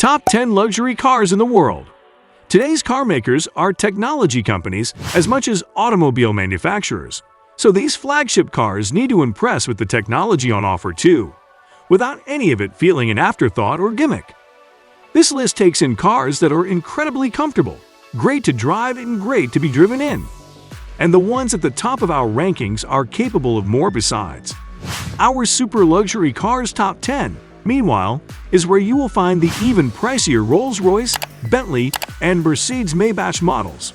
Top 10 luxury cars in the world. Today's car makers are technology companies as much as automobile manufacturers, so these flagship cars need to impress with the technology on offer too, without any of it feeling an afterthought or gimmick. This list takes in cars that are incredibly comfortable, great to drive and great to be driven in. And the ones at the top of our rankings are capable of more besides. Our super luxury cars top 10, meanwhile, is where you will find the even pricier Rolls-Royce, Bentley, and Mercedes-Maybach models.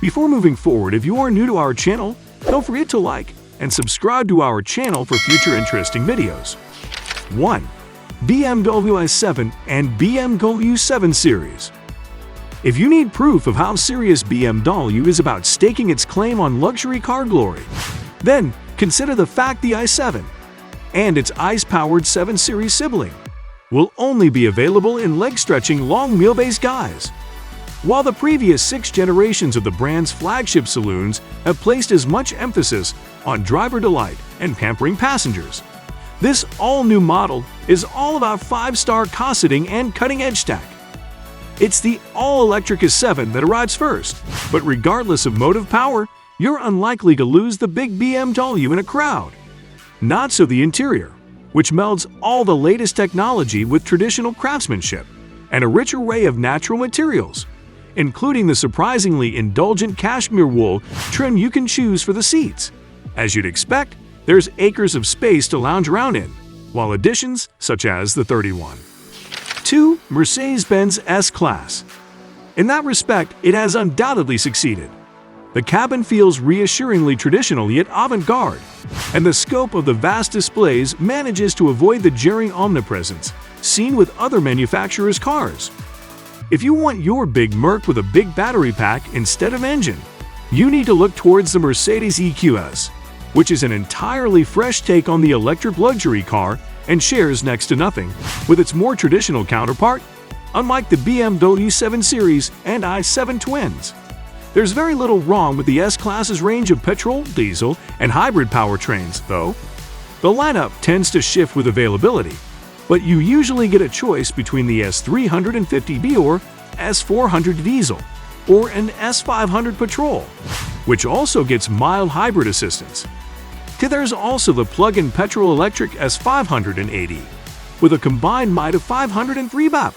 Before moving forward, if you are new to our channel, don't forget to like and subscribe to our channel for future interesting videos. 1. BMW i7 and BMW 7 Series. If you need proof of how serious BMW is about staking its claim on luxury car glory, then consider the fact the i7 and its ICE-powered 7 Series sibling will only be available in leg-stretching long wheelbase guise. While the previous 6 generations of the brand's flagship saloons have placed as much emphasis on driver delight and pampering passengers, this all-new model is all about 5-star cosseting and cutting-edge tech. It's the all-electric i7 that arrives first, but regardless of motive power, you're unlikely to lose the big BMW in a crowd. Not so the interior, which melds all the latest technology with traditional craftsmanship and a rich array of natural materials, including the surprisingly indulgent cashmere wool trim you can choose for the seats. As you'd expect, there's acres of space to lounge around in, while additions such as the 31. 2. Mercedes-Benz S-Class. In that respect, it has undoubtedly succeeded. The cabin feels reassuringly traditional yet avant-garde, and the scope of the vast displays manages to avoid the jarring omnipresence seen with other manufacturers' cars. If you want your big Merc with a big battery pack instead of engine, you need to look towards the Mercedes EQS, which is an entirely fresh take on the electric luxury car and shares next to nothing with its more traditional counterpart, unlike the BMW 7 Series and i7 twins. There's very little wrong with the S-Class's range of petrol, diesel, and hybrid powertrains, though. The lineup tends to shift with availability, but you usually get a choice between the S350B or S400 diesel, or an S500 petrol, which also gets mild hybrid assistance. There's also the plug-in petrol-electric S580, with a combined might of 503 BAP,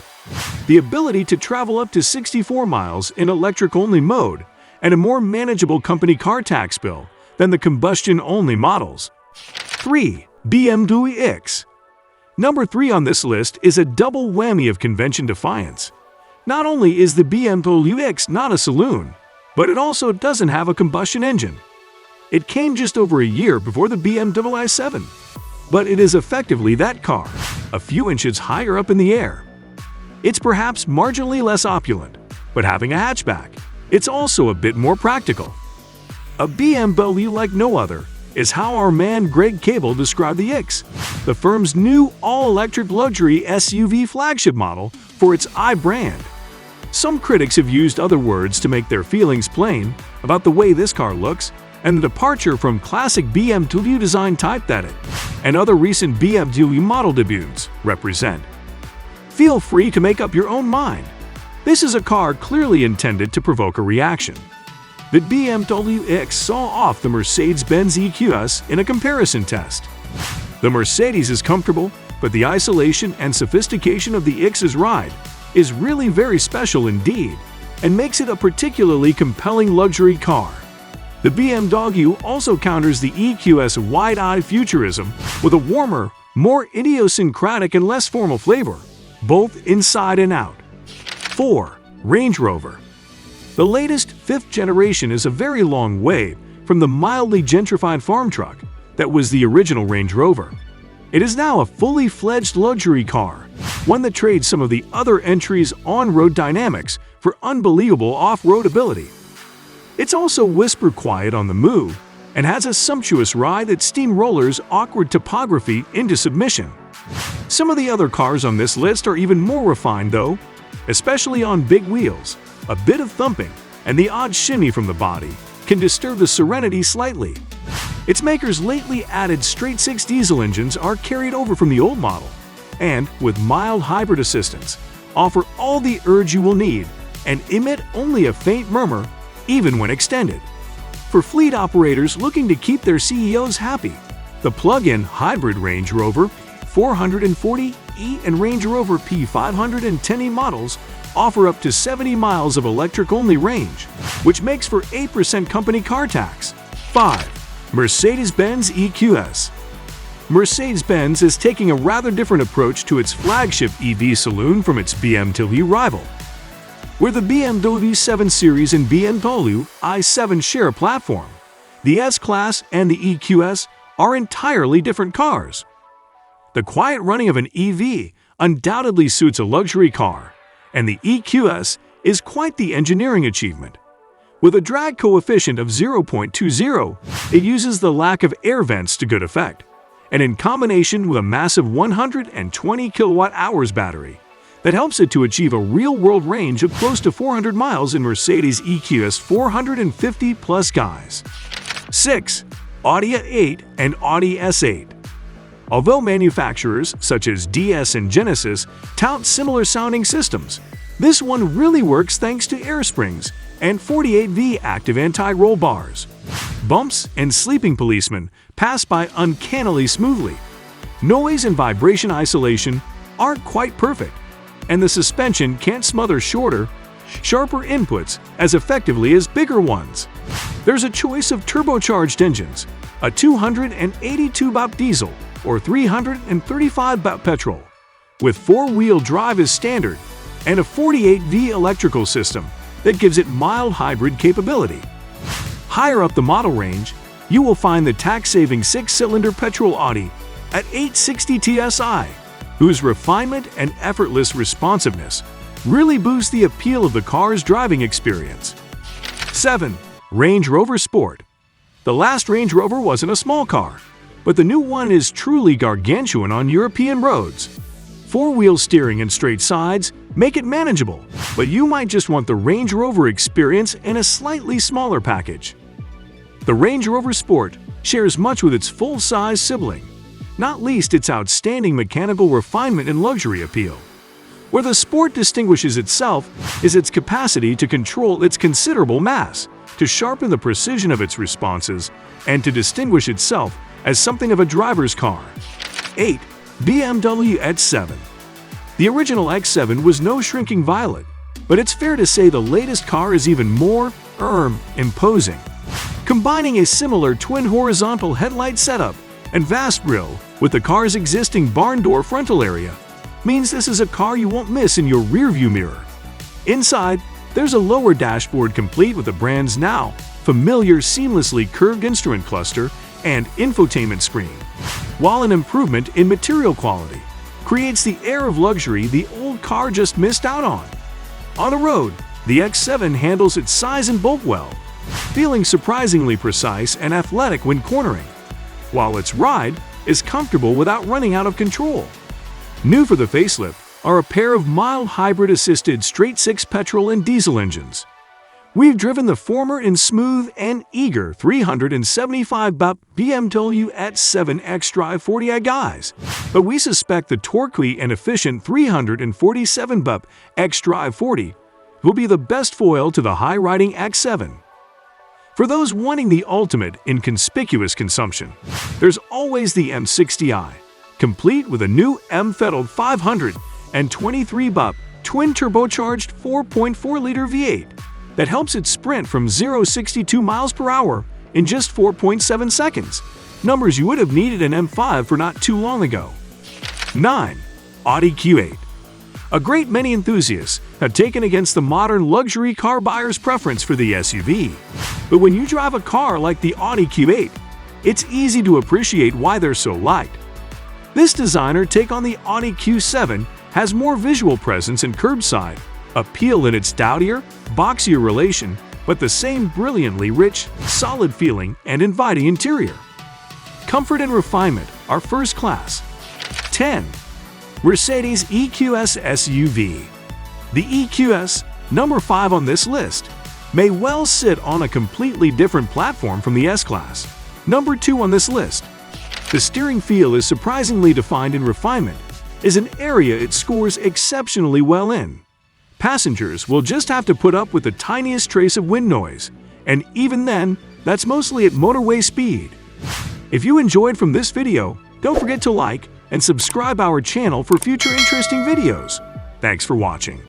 the ability to travel up to 64 miles in electric-only mode, and a more manageable company car tax bill than the combustion-only models. 3. BMW X. Number 3 on this list is a double whammy of convention defiance. Not only is the BMW X not a saloon, but it also doesn't have a combustion engine. It came just over a year before the BMW i7, but it is effectively that car, a few inches higher up in the air. It's perhaps marginally less opulent, but having a hatchback, it's also a bit more practical. A BMW like no other is how our man Greg Cable described the X, the firm's new all-electric luxury SUV flagship model for its i brand. Some critics have used other words to make their feelings plain about the way this car looks and the departure from classic BMW design type that it and other recent BMW model debuts represent. Feel free to make up your own mind. This is a car clearly intended to provoke a reaction. The BMW X saw off the Mercedes-Benz EQS in a comparison test. The Mercedes is comfortable, but the isolation and sophistication of the X's ride is really very special indeed and makes it a particularly compelling luxury car. The BMW also counters the EQS wide-eyed futurism with a warmer, more idiosyncratic and less formal flavor, both inside and out. 4. Range Rover. The latest 5th generation is a very long way from the mildly gentrified farm truck that was the original Range Rover. It is now a fully fledged luxury car, one that trades some of the other entries' on-road dynamics for unbelievable off-road ability. It's also whisper quiet on the move and has a sumptuous ride that steamrollers awkward topography into submission. Some of the other cars on this list are even more refined though, especially on big wheels. A bit of thumping and the odd shimmy from the body can disturb the serenity slightly. Its makers' lately added straight-six diesel engines are carried over from the old model, and with mild hybrid assistance, offer all the urge you will need and emit only a faint murmur, even when extended. For fleet operators looking to keep their CEOs happy, the plug-in hybrid Range Rover 440e and Range Rover P510e models offer up to 70 miles of electric-only range, which makes for 8% company car tax. 5. Mercedes-Benz EQS. Mercedes-Benz is taking a rather different approach to its flagship EV saloon from its BMW rival. Where the BMW 7 Series and BMW i7 share a platform, the S-Class and the EQS are entirely different cars. The quiet running of an EV undoubtedly suits a luxury car, and the EQS is quite the engineering achievement. With a drag coefficient of 0.20, it uses the lack of air vents to good effect, and in combination with a massive 120 kWh battery, that helps it to achieve a real-world range of close to 400 miles in Mercedes EQS 450+ guys. 6. Audi A8 and Audi S8. Although manufacturers such as DS and Genesis tout similar-sounding systems, this one really works thanks to air springs and 48V active anti-roll bars. Bumps and sleeping policemen pass by uncannily smoothly. Noise and vibration isolation aren't quite perfect, and the suspension can't smother shorter, sharper inputs as effectively as bigger ones. There's a choice of turbocharged engines, a 282 bp diesel or 335 bp petrol, with four-wheel drive as standard, and a 48V electrical system that gives it mild hybrid capability. Higher up the model range, you will find the tax-saving 6-cylinder petrol Audi at 860 TSI, whose refinement and effortless responsiveness really boost the appeal of the car's driving experience. 7. Range Rover Sport. The last Range Rover wasn't a small car, but the new one is truly gargantuan on European roads. Four-wheel steering and straight sides make it manageable, but you might just want the Range Rover experience in a slightly smaller package. The Range Rover Sport shares much with its full-size sibling, not least its outstanding mechanical refinement and luxury appeal. Where the Sport distinguishes itself is its capacity to control its considerable mass, to sharpen the precision of its responses, and to distinguish itself as something of a driver's car. 8. BMW X7. The original X7 was no shrinking violet, but it's fair to say the latest car is even more imposing. Combining a similar twin horizontal headlight setup and vast grille with the car's existing barn door frontal area means this is a car you won't miss in your rearview mirror. Inside, there's a lower dashboard complete with the brand's now familiar seamlessly curved instrument cluster and infotainment screen, while an improvement in material quality creates the air of luxury the old car just missed out on. On the road, the X7 handles its size and bulk well, feeling surprisingly precise and athletic when cornering, while its ride is comfortable without running out of control. New for the facelift are a pair of mild hybrid-assisted straight-six petrol and diesel engines. We've driven the former in smooth and eager 375 bp BMW X7 xDrive 40i guys, but we suspect the torquey and efficient 347 bp xDrive 40 will be the best foil to the high-riding X7. For those wanting the ultimate in conspicuous consumption, there's always the M60i, complete with a new M-Fettled 523 bp twin-turbocharged 4.4-liter V8 that helps it sprint from 0-62 miles per hour in just 4.7 seconds, numbers you would have needed an M5 for not too long ago. 9. Audi Q8. A great many enthusiasts have taken against the modern luxury car buyer's preference for the SUV, but when you drive a car like the Audi Q8, it's easy to appreciate why they're so liked. This designer take on the Audi Q7 has more visual presence and curbside appeal in its stoutier, boxier relation, but the same brilliantly rich, solid feeling and inviting interior. Comfort and refinement are first class. 10. Mercedes EQS SUV. The EQS, number 5 on this list, may well sit on a completely different platform from the S-Class, number 2 on this list. The steering feel is surprisingly defined in refinement, is an area it scores exceptionally well in. Passengers will just have to put up with the tiniest trace of wind noise, and even then, that's mostly at motorway speed. If you enjoyed from this video, don't forget to like and subscribe our channel for future interesting videos. Thanks for watching.